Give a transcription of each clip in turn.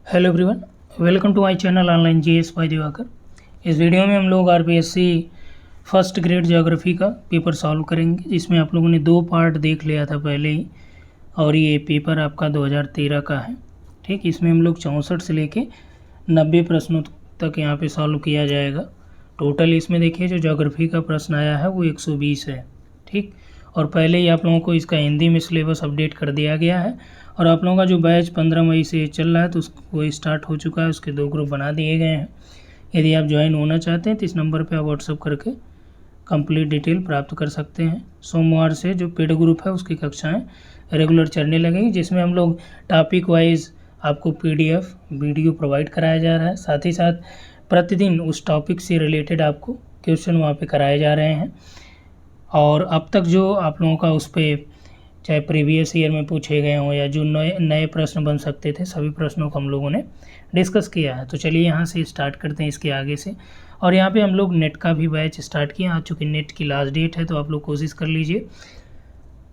Hello everyone, welcome to my channel online GS by Diwakar. इस video में हम लोग आरपीएससी फर्स्ट ग्रेड ज्योग्राफी का पेपर सॉल्व करेंगे, जिसमें आप लोगों ने 2 पार्ट देख लिया था पहले ही, और ये पेपर आपका 2013 का है। ठीक, इसमें हम लोग 64 से लेके 90 प्रश्नों तक यहाँ पे सॉल्व किया जाएगा। टोटल इसमें देखिए जो ज्योग्राफी का प्रश्न आया है वो 120 है। ठीक, और पहले ही आप लोगों को इसका हिंदी में सिलेबस अपडेट कर दिया गया है, और आप लोगों का जो बैच 15 मई से चल रहा है तो वो स्टार्ट हो चुका है। उसके 2 ग्रुप बना दिए गए हैं। यदि आप ज्वाइन होना चाहते हैं तो इस नंबर पे आप व्हाट्सअप करके कंप्लीट डिटेल प्राप्त कर सकते हैं। सोमवार से जो पेड ग्रुप है उसकी कक्षाएं रेगुलर चलने लगेंगी, जिसमें हम लोग टॉपिक वाइज आपको PDF वीडियो प्रोवाइड कराया जा रहा है। साथ ही साथ प्रतिदिन उस टॉपिक से रिलेटेड आपको क्वेश्चन वहाँ पे कराए जा रहे हैं। और अब तक जो आप लोगों का उस पर चाहे प्रीवियस ईयर में पूछे गए हों या जो नए नए प्रश्न बन सकते थे, सभी प्रश्नों को हम लोगों ने डिस्कस किया है। तो चलिए यहाँ से स्टार्ट करते हैं इसके आगे से। और यहाँ पे हम लोग नेट का भी बैच स्टार्ट किया। आज चूँकि नेट की लास्ट डेट है तो आप लोग कोशिश कर लीजिए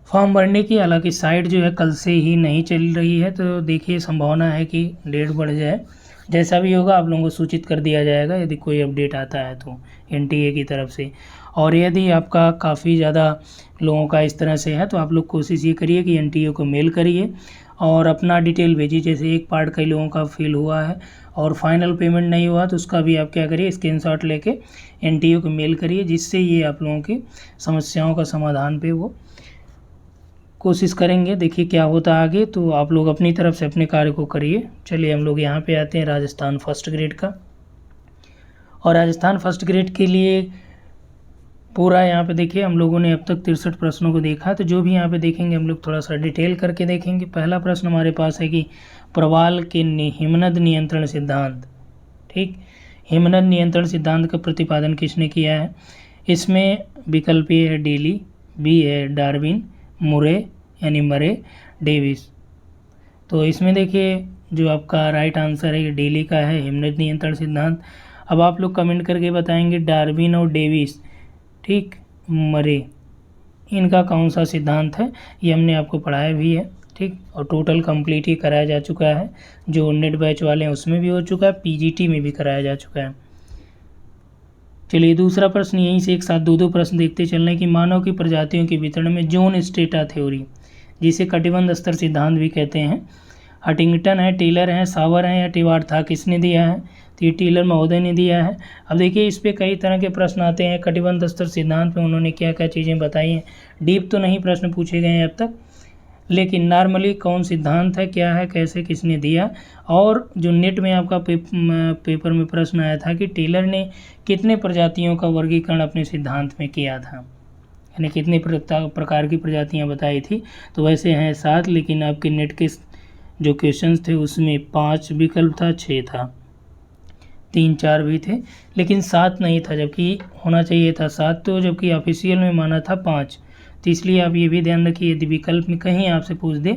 फॉर्म भरने की। हालांकि साइट जो है कल से ही नहीं चल रही है, तो देखिए संभावना है कि डेट बढ़ जाए। जैसा भी होगा आप लोगों को सूचित कर दिया जाएगा यदि कोई अपडेट आता है तो NTA की तरफ से। और यदि आपका काफ़ी ज़्यादा लोगों का इस तरह से है तो आप लोग कोशिश ये करिए कि NTA को मेल करिए और अपना डिटेल भेजिए। जैसे एक पार्ट कई लोगों का फिल हुआ है और फाइनल पेमेंट नहीं हुआ तो उसका भी आप क्या करिए, स्क्रीनशॉट लेके NTA को मेल करिए, जिससे ये आप लोगों की समस्याओं का समाधान पे वो कोशिश करेंगे। देखिए क्या होता है आगे, तो आप लोग अपनी तरफ से अपने कार्य को करिए। चलिए हम लोग यहाँ पे आते हैं राजस्थान फर्स्ट ग्रेड का। और राजस्थान फर्स्ट ग्रेड के लिए पूरा यहाँ पे देखिए हम लोगों ने अब तक 63 प्रश्नों को देखा। तो जो भी यहाँ पे देखेंगे हम लोग थोड़ा सा डिटेल करके देखेंगे। पहला प्रश्न हमारे पास है कि प्रवाल के हिमनद नियंत्रण सिद्धांत। ठीक, हिमनद नियंत्रण सिद्धांत का प्रतिपादन किसने किया है? इसमें विकल्प ए है डेली, बी है डार्विन, मुरे यानी मरे, डेविस। तो इसमें देखिए जो आपका राइट आंसर है ये डेली का है, हिमनद नियंत्रण सिद्धांत। अब आप लोग कमेंट करके बताएंगे डार्विन और डेविस, ठीक, मरे, इनका कौन सा सिद्धांत है? ये हमने आपको पढ़ाया भी है। ठीक, और टोटल कंप्लीट ही कराया जा चुका है। जो नेट बैच वाले हैं उसमें भी हो चुका है, PGT में भी कराया जा चुका है। चलिए दूसरा प्रश्न, यहीं से एक साथ 2 प्रश्न देखते चल रहे हैं कि मानव की प्रजातियों के वितरण में जोन स्टेटा थ्योरी, जिसे कटिबंध स्तर सिद्धांत भी कहते हैं, हटिंगटन है, टेलर है, सावर है या टिवार था, किसने दिया है? तो ये टेलर महोदय ने दिया है। अब देखिए इस पे कई तरह के प्रश्न आते हैं। कटिबंध स्तर सिद्धांत में उन्होंने क्या क्या चीज़ें बताई हैं। डीप तो नहीं प्रश्न पूछे गए हैं अब तक, लेकिन नॉर्मली कौन सिद्धांत है, क्या है, कैसे, किसने दिया। और जो नेट में आपका पेपर में प्रश्न आया था कि टेलर ने कितने प्रजातियों का वर्गीकरण अपने सिद्धांत में किया था, यानी कितने प्रकार की प्रजातियां बताई थी। तो वैसे हैं 7, लेकिन आपके नेट के जो क्वेश्चंस थे उसमें 5 विकल्प था, 6 था, 3 4 भी थे, लेकिन 7 नहीं था, जबकि होना चाहिए था 7, तो जबकि ऑफिशियल में माना था 5। तो इसलिए आप ये भी ध्यान रखिए यदि विकल्प में कहीं आपसे पूछ दे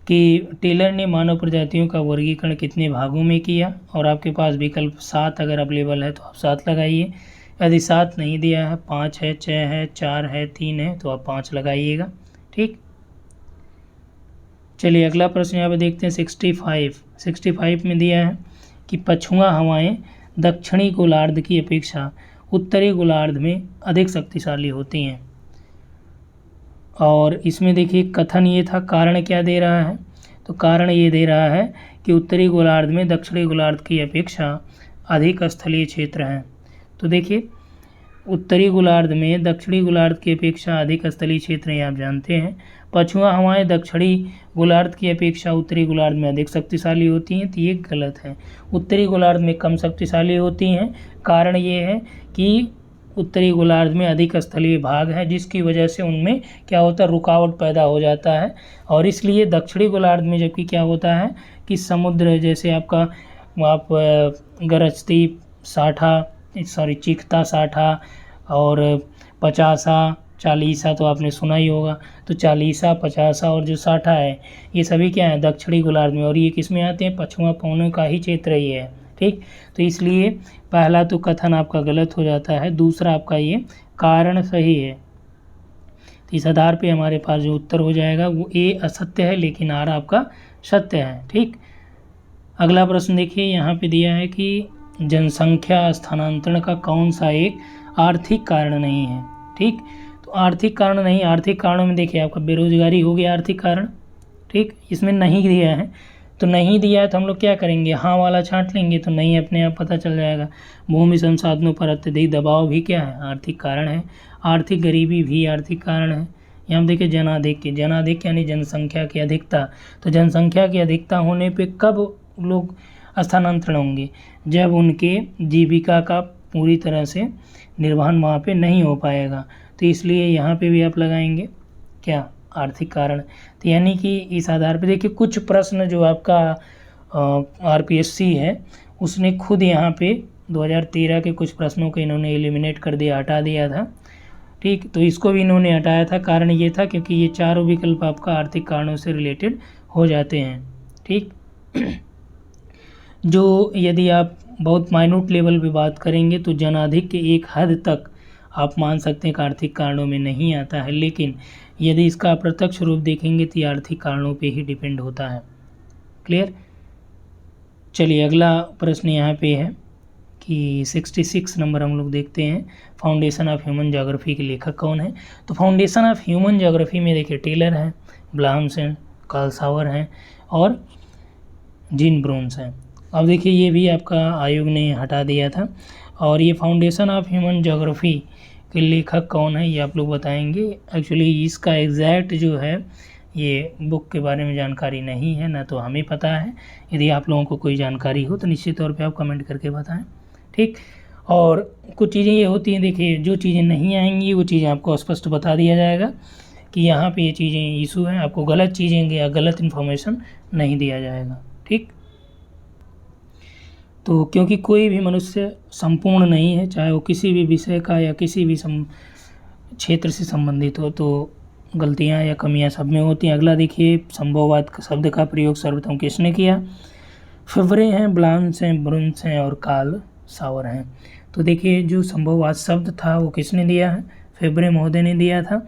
कि टेलर ने मानव प्रजातियों का वर्गीकरण कितने भागों में किया, और आपके पास विकल्प 7 अगर अवेलेबल है तो आप 7 लगाइए। यदि 7 नहीं दिया है, 5 है, 6 है, 4 है, 3 है, तो आप 5 लगाइएगा। ठीक, चलिए अगला प्रश्न यहाँ पे देखते हैं 65 में दिया है कि पछुआ हवाएं दक्षिणी गोलार्ध की अपेक्षा उत्तरी गोलार्ध में अधिक शक्तिशाली होती हैं। और इसमें देखिए कथन ये था, कारण क्या दे रहा है? तो कारण ये दे रहा है कि उत्तरी गोलार्ध में दक्षिणी गोलार्ध की अपेक्षा अधिक स्थलीय क्षेत्र हैं। तो देखिए उत्तरी गोलार्ध में दक्षिणी गोलार्ध की अपेक्षा अधिक स्थलीय क्षेत्र हैं, आप जानते हैं। पछुआ हवाएं दक्षिणी गोलार्ध की अपेक्षा उत्तरी गोलार्ध में अधिक शक्तिशाली होती हैं, तो ये गलत है। उत्तरी गोलार्ध में कम शक्तिशाली होती हैं। कारण ये है कि उत्तरी गोलार्ध में अधिक स्थलीय भाग है, जिसकी वजह से उनमें क्या होता है, रुकावट पैदा हो जाता है। और इसलिए दक्षिणी गोलार्ध में जबकि क्या होता है कि समुद्र, जैसे आपका आप गरजती साठा, चीखता साठा और पचासा, चालीसा तो आपने सुना ही होगा। तो चालीसा, पचासा और जो साठा है ये सभी क्या है, दक्षिणी गोलार्ध में, और ये किस में आते हैं? पछुआ पवनों का ही क्षेत्र ये है। ठीक, तो इसलिए पहला तो कथन आपका गलत हो जाता है, दूसरा आपका ये कारण सही है। तो इस आधार पे हमारे पास जो उत्तर हो जाएगा वो A असत्य है, लेकिन R आपका सत्य है। ठीक, अगला प्रश्न देखिए, यहाँ पे दिया है कि जनसंख्या स्थानांतरण का कौन सा एक आर्थिक कारण नहीं है। ठीक, तो आर्थिक कारण नहीं, आर्थिक कारणों में देखिए आपका बेरोजगारी हो गया आर्थिक कारण। ठीक, इसमें नहीं दिया है, तो नहीं दिया है तो हम लोग क्या करेंगे, हाँ वाला छांट लेंगे तो नहीं अपने आप पता चल जाएगा। भूमि संसाधनों पर अत्यधिक दबाव भी क्या है, आर्थिक कारण है। आर्थिक गरीबी भी आर्थिक कारण है। यहाँ देखिए जनाधिक्य, जनाधिक्य यानी जनसंख्या की अधिकता। तो जनसंख्या की अधिकता होने पे कब लोग स्थानांतरण होंगे, जब उनके जीविका का पूरी तरह से निर्वहन वहाँ पे नहीं हो पाएगा। तो इसलिए यहाँ पे भी आप लगाएंगे क्या, आर्थिक कारण। तो यानी कि इस आधार पे देखिए कुछ प्रश्न जो आपका आरपीएससी है उसने खुद यहाँ पे 2013 के कुछ प्रश्नों को इन्होंने एलिमिनेट कर दिया, हटा दिया था। ठीक, तो इसको भी इन्होंने हटाया था, कारण ये था क्योंकि ये चारों विकल्प आपका आर्थिक कारणों से रिलेटेड हो जाते हैं। ठीक, जो यदि आप बहुत माइन्यूट लेवल पे बात करेंगे तो जनाधिक्य एक हद तक आप मान सकते हैं कि आर्थिक कारणों में नहीं आता है, लेकिन यदि इसका अप्रत्यक्ष रूप देखेंगे तो ये आर्थिक कारणों पे ही डिपेंड होता है। क्लियर। चलिए अगला प्रश्न यहाँ पे है कि 66 नंबर हम लोग देखते हैं, फाउंडेशन ऑफ ह्यूमन ज्योग्राफी के लेखक कौन है। तो फाउंडेशन ऑफ ह्यूमन ज्योग्राफी में देखिए टेलर हैं, ब्लाहम्स हैं, कार्ल सावर हैं और जीन ब्रोन्स हैं। अब देखिए ये भी आपका आयोग ने हटा दिया था। और ये फाउंडेशन ऑफ ह्यूमन ज्योग्राफी के लेखक कौन है ये आप लोग बताएंगे। एक्चुअली इसका एग्जैक्ट जो है ये बुक के बारे में जानकारी नहीं है, ना तो हमें पता है। यदि आप लोगों को कोई जानकारी हो तो निश्चित तौर पे आप कमेंट करके बताएं। ठीक, और कुछ चीज़ें ये होती हैं, देखिए जो चीज़ें नहीं आएंगी वो चीज़ें आपको स्पष्ट बता दिया जाएगा कि यहाँ पे ये चीज़ें इशू हैं, आपको गलत चीज़ें या गलत इन्फॉर्मेशन नहीं दिया जाएगा। ठीक, तो क्योंकि कोई भी मनुष्य संपूर्ण नहीं है, चाहे वो किसी भी विषय का या किसी भी क्षेत्र से संबंधित हो, तो गलतियाँ या कमियाँ सब में होती हैं। अगला देखिए, संभववाद शब्द का प्रयोग सर्वप्रथम किसने किया। फेवरे हैं, ब्लांस हैं, ब्रुन्स हैं और कार्ल सावर हैं। तो देखिए जो संभववाद शब्द था वो किसने दिया है, फेवरे महोदय ने दिया था।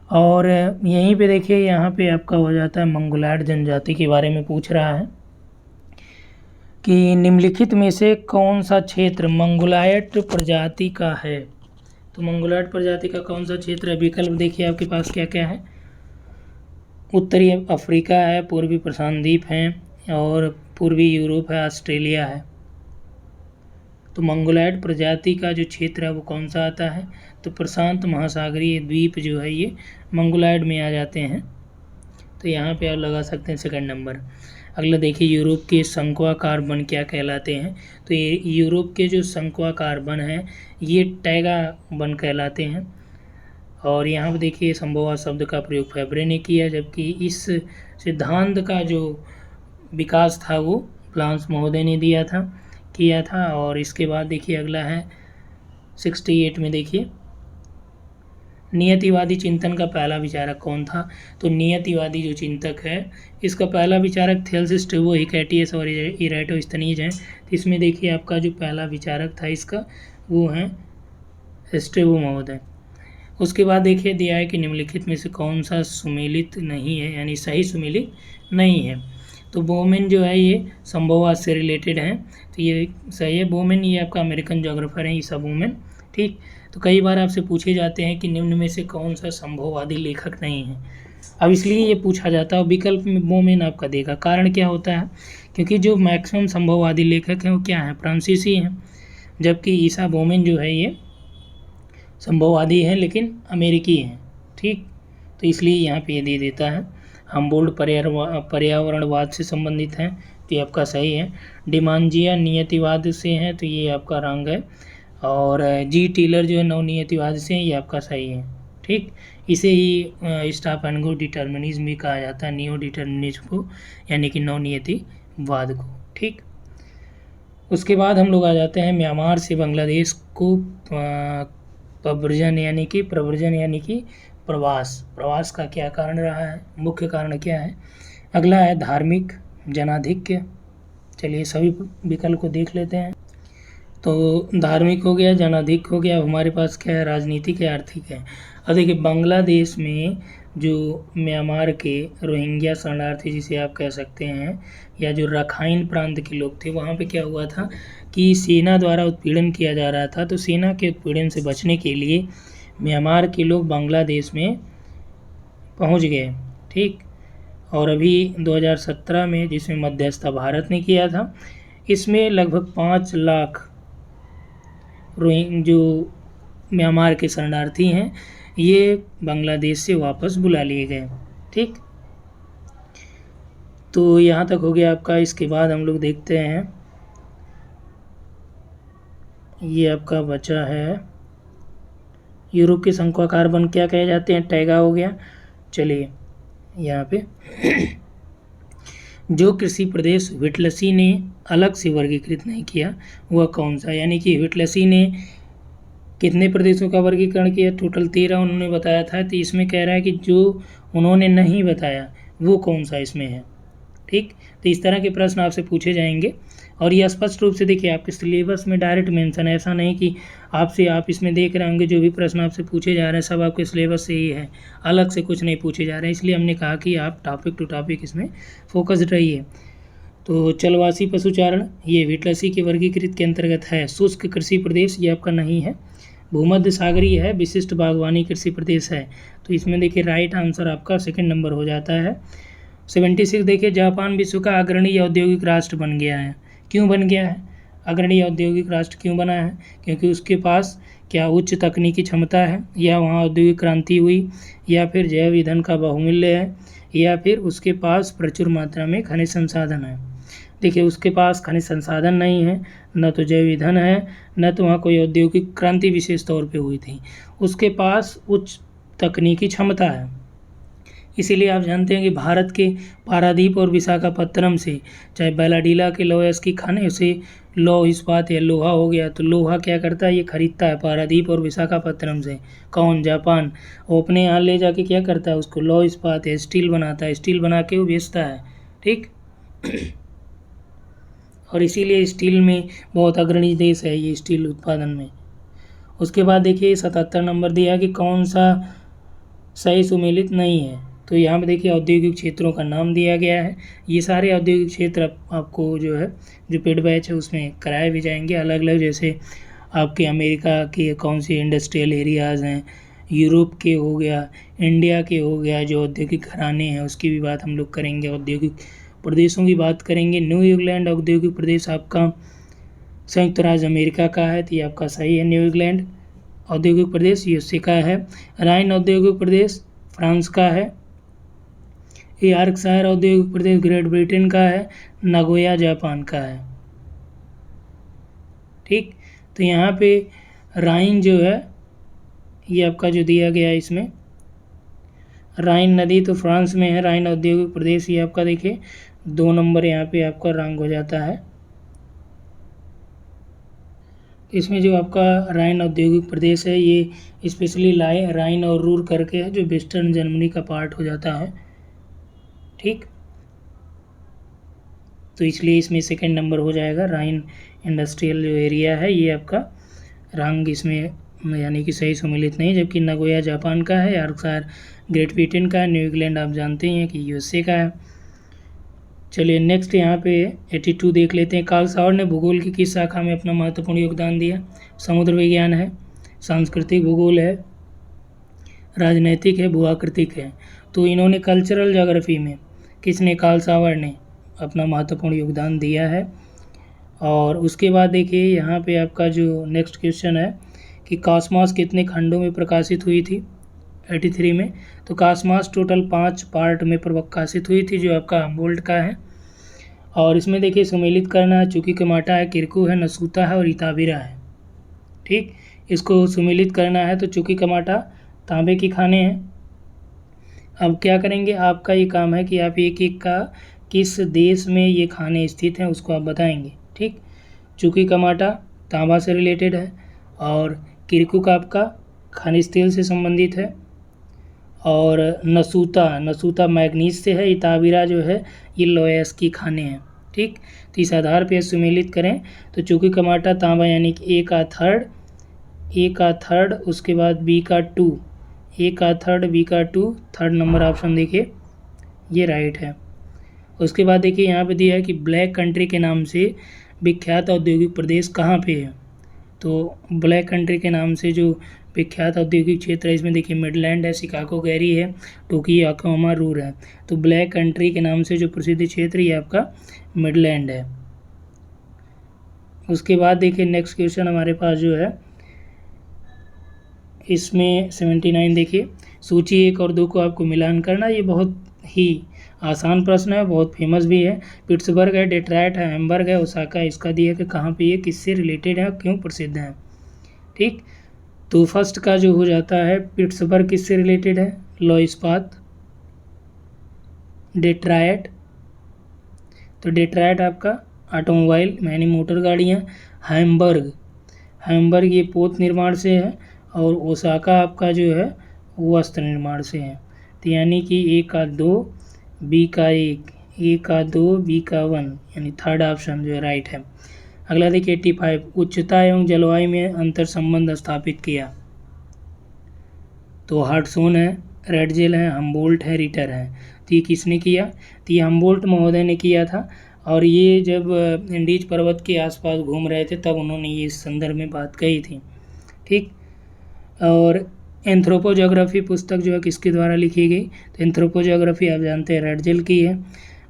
और यहीं पे देखिए यहाँ पे आपका हो जाता है मंगोलॉयड जनजाति के बारे में पूछ रहा है कि निम्नलिखित में से कौन सा क्षेत्र मंगोलॉयड प्रजाति का है। तो मंगोलॉयड प्रजाति का कौन सा क्षेत्र है, विकल्प देखिए आपके पास क्या क्या है। उत्तरी अफ्रीका है, पूर्वी प्रशांत द्वीप हैं और पूर्वी यूरोप है, ऑस्ट्रेलिया है। तो मंगोलॉयड प्रजाति का जो क्षेत्र है वो कौन सा आता है, तो प्रशांत महासागरीय द्वीप जो है ये मंगोलॉयड में आ जाते हैं। तो यहाँ पे आप लगा सकते हैं सेकंड नंबर। अगला देखिए, यूरोप के शंक्वाकार वन क्या कहलाते हैं। तो ये यूरोप के जो शंक्वाकार वन हैं ये टैगा वन कहलाते हैं। और यहाँ पर देखिए संभववाद शब्द का प्रयोग फेवरे ने किया, जबकि इस सिद्धांत का जो विकास था वो ब्लांस महोदय ने किया था। और इसके बाद देखिए अगला है 68 में, देखिए नियतिवादी चिंतन का पहला विचारक कौन था। तो नियतिवादी जो चिंतक है इसका पहला विचारक थेल्स, स्ट्रेबो, हिकैटियस और इराटोस्थनीज हैं। तो इसमें देखिए आपका जो पहला विचारक था इसका वो है स्ट्रेबो महोदय। उसके बाद देखिए दिया है कि निम्नलिखित में से कौन सा सुमेलित नहीं है, यानी सही सुमेलित नहीं है। तो बोमेन जो है ये संभववाद से रिलेटेड हैं, तो ये सही है। बोमेन ये आपका अमेरिकन जोग्राफर हैं, ईसा बोमेन। ठीक, तो कई बार आपसे पूछे जाते हैं कि निम्न में से कौन सा संभववादी लेखक नहीं है। अब इसलिए ये पूछा जाता है, विकल्प में बोमेन आपका देगा। कारण क्या होता है, क्योंकि जो मैक्सिमम संभववादी लेखक हैं वो क्या हैं, फ्रांसीसी हैं, जबकि ईसा बोमेन जो है ये संभववादी हैं लेकिन अमेरिकी हैं। ठीक, तो इसलिए यहाँ पे ये दे देता है। हमबोल्ड पर्यावरणवाद से संबंधित हैं, तो ये आपका सही है। डिमांजिया नियतिवाद से हैं, तो ये आपका रॉन्ग है। और जी टेलर जो है नवनियतिवाद से हैं, ये आपका सही है। ठीक, इसे ही स्टॉप एंड गो डिटर्मिनिज्म भी कहा जाता है, नियो डिटर्मिनिज्म को, यानी कि नवनियतिवाद को। ठीक, उसके बाद हम लोग आ जाते हैं म्यांमार से बांग्लादेश को प्रव्रजन यानी कि प्रवास का क्या कारण रहा है, मुख्य कारण क्या है। अगला है धार्मिक जनाधिक्य। चलिए सभी विकल्प को देख लेते हैं। तो धार्मिक हो गया, जनाधिक्य हो गया, अब हमारे पास क्या है, राजनीतिक है, आर्थिक है। अब देखिए बांग्लादेश में जो म्यांमार के रोहिंग्या शरणार्थी जिसे आप कह सकते हैं, या जो रखाइन प्रांत के लोग थे, वहाँ पे क्या हुआ था कि सेना द्वारा उत्पीड़न किया जा रहा था। तो सेना के उत्पीड़न से बचने के लिए म्यांमार के लोग बांग्लादेश में पहुँच गए। ठीक, और अभी 2017 में जिसमें मध्यस्थता भारत ने किया था, इसमें लगभग 5 लाख जो म्यांमार के शरणार्थी हैं ये बांग्लादेश से वापस बुला लिए गए। ठीक, तो यहाँ तक हो गया आपका। इसके बाद हम लोग देखते हैं, ये आपका बचा है यूरोप के शंक्वाकार वन क्या कहे जाते हैं, टैगा हो गया। चलिए यहाँ पे जो कृषि प्रदेश व्हिटलसी ने अलग से वर्गीकृत नहीं किया वह कौन सा, यानी कि व्हिटलसी ने कितने प्रदेशों का वर्गीकरण किया, टोटल 13 उन्होंने बताया था। तो इसमें कह रहा है कि जो उन्होंने नहीं बताया वो कौन सा इसमें है। ठीक, तो इस तरह के प्रश्न आपसे पूछे जाएंगे, और ये स्पष्ट रूप से देखिए आपके सिलेबस में डायरेक्ट मेंशन है। ऐसा नहीं कि आप इसमें देख रहे होंगे जो भी प्रश्न आपसे पूछे जा रहे हैं सब आपके सिलेबस से ही है, अलग से कुछ नहीं पूछे जा रहे हैं। इसलिए हमने कहा कि आप टॉपिक टू टॉपिक इसमें फोकस्ड रहिए। तो चलवासी पशुचारण ये व्हिटलसी के वर्गीकृत के अंतर्गत है। शुष्क कृषि प्रदेश ये आपका नहीं है। भूमध्य सागरीय है, विशिष्ट बागवानी कृषि प्रदेश है। तो इसमें देखिए राइट आंसर आपका सेकंड नंबर हो जाता है। 76 देखिए जापान विश्व का अग्रणी औद्योगिक राष्ट्र बन गया है। क्यों बन गया है? अग्रणी औद्योगिक राष्ट्र क्यों बना है? क्योंकि उसके पास क्या उच्च तकनीकी क्षमता है, या वहाँ औद्योगिक क्रांति हुई, या फिर जैव ईंधन का बहुमूल्य है, या फिर उसके पास प्रचुर मात्रा में खनिज संसाधन है। देखिए उसके पास खनिज संसाधन नहीं है, न तो जैव ईंधन है, न तो वहाँ कोई औद्योगिक क्रांति विशेष तौर पे हुई थी। उसके पास उच्च तकनीकी क्षमता है। इसीलिए आप जानते हैं कि भारत के पारादीप और विशाखापत्तनम से, चाहे बैलाडीला के लौह अयस्क की खाने से लौह इस्पात या लोहा हो गया, तो लोहा क्या करता है, ये खरीदता है पारादीप और विशाखापत्तनम से। कौन? जापान। वो अपने यहाँ ले जाके क्या करता है, उसको लौह इस्पात या स्टील बनाता है, स्टील बना के वो बेचता है। ठीक, और इसीलिए स्टील में बहुत अग्रणी देश है ये स्टील उत्पादन में। उसके बाद देखिए 77 नंबर दिया कि कौन सा सही सुमेलित नहीं है। तो यहाँ पे देखिए औद्योगिक क्षेत्रों का नाम दिया गया है। ये सारे औद्योगिक क्षेत्र आपको जो है जो पेड बैच है उसमें कराए भी जाएंगे अलग अलग। जैसे आपके अमेरिका के कौन से इंडस्ट्रियल एरियाज़ हैं, यूरोप के हो गया, इंडिया के हो गया, जो औद्योगिक घराने हैं उसकी भी बात हम लोग करेंगे, औद्योगिक प्रदेशों की बात करेंगे। न्यू इंग्लैंड औद्योगिक प्रदेश आपका संयुक्त राज्य अमेरिका का है, तो ये आपका सही है। न्यू इंग्लैंड औद्योगिक प्रदेश यूएसए का है। राइन औद्योगिक प्रदेश फ्रांस का है। यॉर्कशायर औद्योगिक प्रदेश ग्रेट ब्रिटेन का है। नागोया जापान का है। ठीक, तो यहाँ पे राइन जो है ये आपका जो दिया गया है इसमें राइन नदी तो फ्रांस में है। राइन औद्योगिक प्रदेश ये आपका देखिए 2 नंबर यहाँ पे आपका रैंक हो जाता है। इसमें जो आपका राइन औद्योगिक प्रदेश है ये स्पेशली राइन और रूर करके है, जो वेस्टर्न जर्मनी का पार्ट हो जाता है। ठीक, तो इसलिए इसमें सेकंड नंबर हो जाएगा। राइन इंडस्ट्रियल जो एरिया है ये आपका रंग इसमें यानी कि सही सम्मिलित नहीं, जबकि नगोया जापान का है, यॉर्कशायर ग्रेट ब्रिटेन का है, न्यू इंग्लैंड आप जानते ही हैं कि यूएसए का है। चलिए नेक्स्ट यहाँ पे 82 देख लेते हैं। कार्ल सावर ने भूगोल की किस शाखा में अपना महत्वपूर्ण योगदान दिया? समुद्र विज्ञान है, सांस्कृतिक भूगोल है, राजनैतिक है, भूआकृतिक है। तो इन्होंने कल्चरल ज्योग्राफी में किसने? कार्ल सावर ने अपना महत्वपूर्ण योगदान दिया है। और उसके बाद देखिए यहाँ पे आपका जो नेक्स्ट क्वेश्चन है कि कॉस्मॉस कितने खंडों में प्रकाशित हुई थी 83 में? तो कॉस्मॉस टोटल 5 पार्ट में प्रकाशित हुई थी, जो आपका हम्बोल्ट का है। और इसमें देखिए सम्मिलित करना है, चूकी कमाटा है, किरकू है, नसूता है और इताबिरा है। ठीक, इसको सम्मिलित करना है तो चूकी कमाटा तांबे की खाने हैं। अब क्या करेंगे, आपका ये काम है कि आप एक एक का किस देश में ये खाने स्थित हैं उसको आप बताएंगे। ठीक, चूकी कमाटा तांबा से रिलेटेड है, और किरकू का आपका खनिज तेल से संबंधित है, और नसूता मैग्नीज से है, इताबिरा जो है ये लौह अयस्क की खाने हैं। ठीक, तो इस आधार पर सम्मिलित करें तो चूकी कमाटा तांबा यानी कि ए का थर्ड, उसके बाद बी का 2, ए का थर्ड, बी का 2, थर्ड नंबर ऑप्शन देखिए ये राइट है। उसके बाद देखिए यहाँ पे दिया है कि ब्लैक कंट्री के नाम से विख्यात औद्योगिक प्रदेश कहाँ पे है। तो ब्लैक कंट्री के नाम से जो विख्यात औद्योगिक क्षेत्र है इसमें देखिए मिडलैंड है, शिकागो गैरी है, टोक्यो, ओक्लाहोमा, रूर है। तो ब्लैक कंट्री के नाम से जो प्रसिद्ध क्षेत्र ये आपका मिडलैंड है। उसके बाद देखिए नेक्स्ट क्वेश्चन हमारे पास जो है इसमें 79 देखिए, सूची 1 और 2 को आपको मिलान करना। ये बहुत ही आसान प्रश्न है, बहुत फेमस भी है। पिट्सबर्ग है, डेट्रॉयट है, हैम्बर्ग है, ओसाका। इसका दिया कि कहाँ पे ये किससे रिलेटेड है, क्यों प्रसिद्ध है। ठीक, तो फर्स्ट का जो हो जाता है पिट्सबर्ग किससे रिलेटेड है, लौ इस्पात। डेट्रॉयट, तो डेट्रॉयट आपका ऑटोमोबाइल यानी मोटर गाड़ियाँ। हैम्बर्ग ये पोत निर्माण से है, और ओसाका आपका जो है वो वस्त्र निर्माण से है। तो यानी कि ए का 2, बी का 1, ए का 2, बी का 1, यानी थर्ड ऑप्शन जो है राइट है। अगला देखिए 85, उच्चता एवं जलवायु में अंतर संबंध स्थापित किया। तो हार्टसोन है, रेडजेल है, हम्बोल्ट है, रिटर है। तो ये किसने किया, तो ये हम्बोल्ट महोदय ने किया था। और ये जब इंडीज पर्वत के आसपास घूम रहे थे तब उन्होंने ये इस संदर्भ में बात कही थी। ठीक, और एंथ्रोपोजोग्राफी पुस्तक जो है किसके द्वारा लिखी गई, तो एंथ्रोपोजोग्राफी आप जानते हैं रेडजेल की है।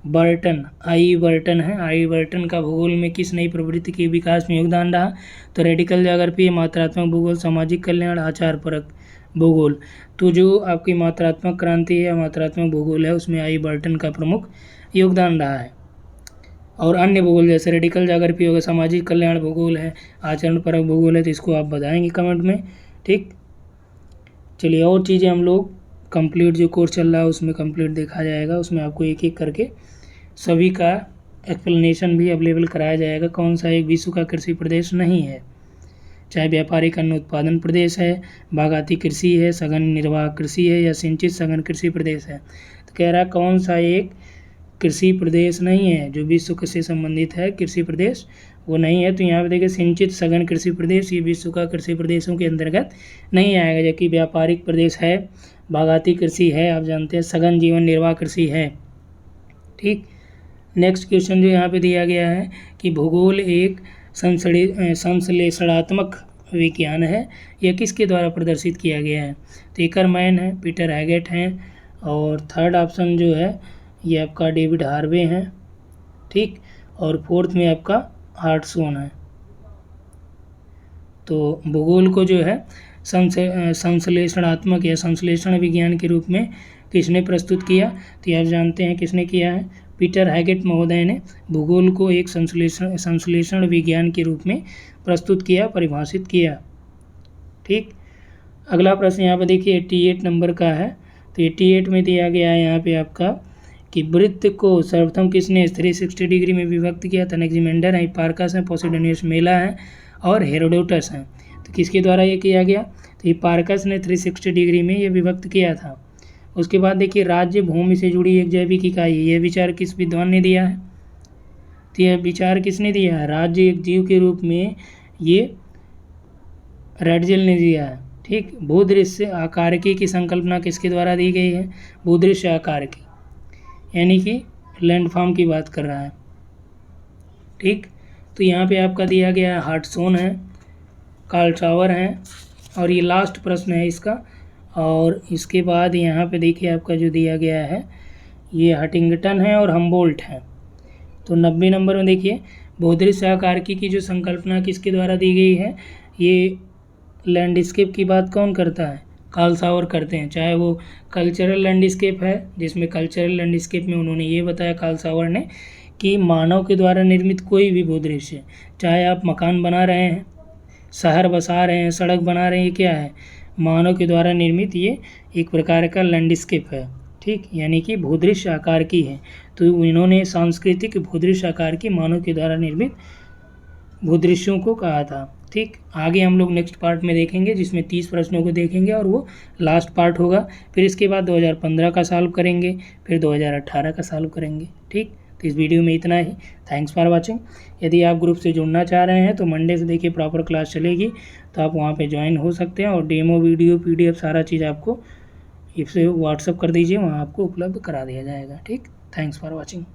बर्टन, आई बर्टन है, आई बर्टन का भूगोल में किस नई प्रवृत्ति के विकास में योगदान रहा, तो रेडिकल ज्योग्राफी, मात्रात्मक भूगोल, सामाजिक कल्याण, आचार परक भूगोल। तो जो आपकी मात्रात्मक क्रांति है, मात्रात्मक भूगोल है, उसमें आई बर्टन का प्रमुख योगदान रहा है। और अन्य भूगोल जैसे रेडिकल ज्योग्राफी होगा, सामाजिक कल्याण भूगोल है, आचरण परक भूगोल है, तो इसको आप बताएंगे कमेंट में। ठीक, चलिए और चीज़ें हम लोग कंप्लीट जो कोर्स चल रहा है उसमें कंप्लीट देखा जाएगा। उसमें आपको एक एक करके सभी का एक्सप्लेनेशन भी अवेलेबल कराया जाएगा। कौन सा एक विश्व का कृषि प्रदेश नहीं है, चाहे व्यापारिक अन्न उत्पादन प्रदेश है, बागाती कृषि है, सघन निर्वाह कृषि है, या सिंचित सघन कृषि प्रदेश है। तो कह रहा कौन सा एक कृषि प्रदेश नहीं है जो विश्व से संबंधित है, कृषि प्रदेश वो नहीं है। तो यहाँ पे देखिए सिंचित सघन कृषि प्रदेश ये विश्व का कृषि प्रदेशों के अंतर्गत नहीं आएगा, जबकि व्यापारिक प्रदेश है, बागाती कृषि है, आप जानते हैं, सघन जीवन निर्वाह कृषि है। ठीक, नेक्स्ट क्वेश्चन जो यहाँ पे दिया गया है कि भूगोल एक संश्लेषणात्मक विज्ञान है, यह किसके द्वारा प्रदर्शित किया गया है, तो एकरमैन है, पीटर हैगेट हैं, और थर्ड ऑप्शन जो है ये आपका डेविड हार्वे हैं। ठीक, और फोर्थ में आपका हार्टसोन है। तो भूगोल को जो है संश्लेषणात्मक या संश्लेषण विज्ञान के रूप में किसने प्रस्तुत किया, तो आप जानते हैं किसने किया है, पीटर हैगेट महोदय ने भूगोल को एक संश्लेषण विज्ञान के रूप में प्रस्तुत किया, परिभाषित किया। ठीक, अगला प्रश्न यहाँ पर देखिए 88 नंबर का है। तो 88 में दिया गया है यहाँ पे आपका कि वृत्त को सर्वप्रथम किसने 360 डिग्री में विभक्त किया, एनेक्सिमेंडर है, हिप्पार्कस है, पोसिडोनियस मेला है, और हेरोडोटस हैं। तो किसके द्वारा ये किया गया, तो हिप्पार्कस ने 360 डिग्री में ये विभक्त किया था। उसके बाद देखिए राज्य भूमि से जुड़ी एक जैविक इकाई, ये विचार किस विद्वान ने दिया है, तो यह विचार किसने दिया है, राज्य एक जीव के रूप में ये रेडजेल ने दिया है। ठीक, भूदृश्य आकारकी की संकल्पना किसके द्वारा दी गई है, भूदृश्य आकारकी, यानी कि लैंडफॉर्म की बात कर रहा है। ठीक, तो यहाँ पे आपका दिया गया है हार्टसोन है, कार्ल टावर हैं, और ये लास्ट प्रश्न है इसका। और इसके बाद यहाँ पे देखिए आपका जो दिया गया है ये हटिंगटन है और हम्बोल्ट है। तो 90 नंबर में देखिए भूदृश्य आकारकी की जो संकल्पना किसके द्वारा दी गई है, ये लैंडस्केप की बात कौन करता है, कार्ल टावर करते हैं। चाहे वो कल्चरल लैंडस्केप है, जिसमें कल्चरल लैंडस्केप में उन्होंने ये बताया कार्ल टावर ने कि मानव के द्वारा निर्मित कोई भी भूदृश्य, चाहे आप मकान बना रहे हैं, शहर बसा रहे हैं, सड़क बना रहे हैं, ये क्या है, मानव के द्वारा निर्मित ये एक प्रकार का लैंडस्केप है। ठीक, यानी कि भूदृश्य आकार की है। तो इन्होंने सांस्कृतिक भूदृश्य आकार की मानव के द्वारा निर्मित भूदृश्यों को कहा था। ठीक, आगे हम लोग नेक्स्ट पार्ट में देखेंगे जिसमें 30 प्रश्नों को देखेंगे और वो लास्ट पार्ट होगा। फिर इसके बाद 2015 का सॉल्व करेंगे, फिर 2018 का सॉल्व करेंगे। ठीक, तो इस वीडियो में इतना ही। Thanks for watching. यदि आप ग्रुप से जुड़ना चाह रहे हैं तो मंडे से देखिए प्रॉपर क्लास चलेगी, तो आप वहाँ पे ज्वाइन हो सकते हैं और डेमो वीडियो PDF सारा चीज़ आपको इसे व्हाट्सअप कर दीजिए, वहाँ आपको उपलब्ध करा दिया जाएगा। ठीक, थैंक्स फॉर वॉचिंग।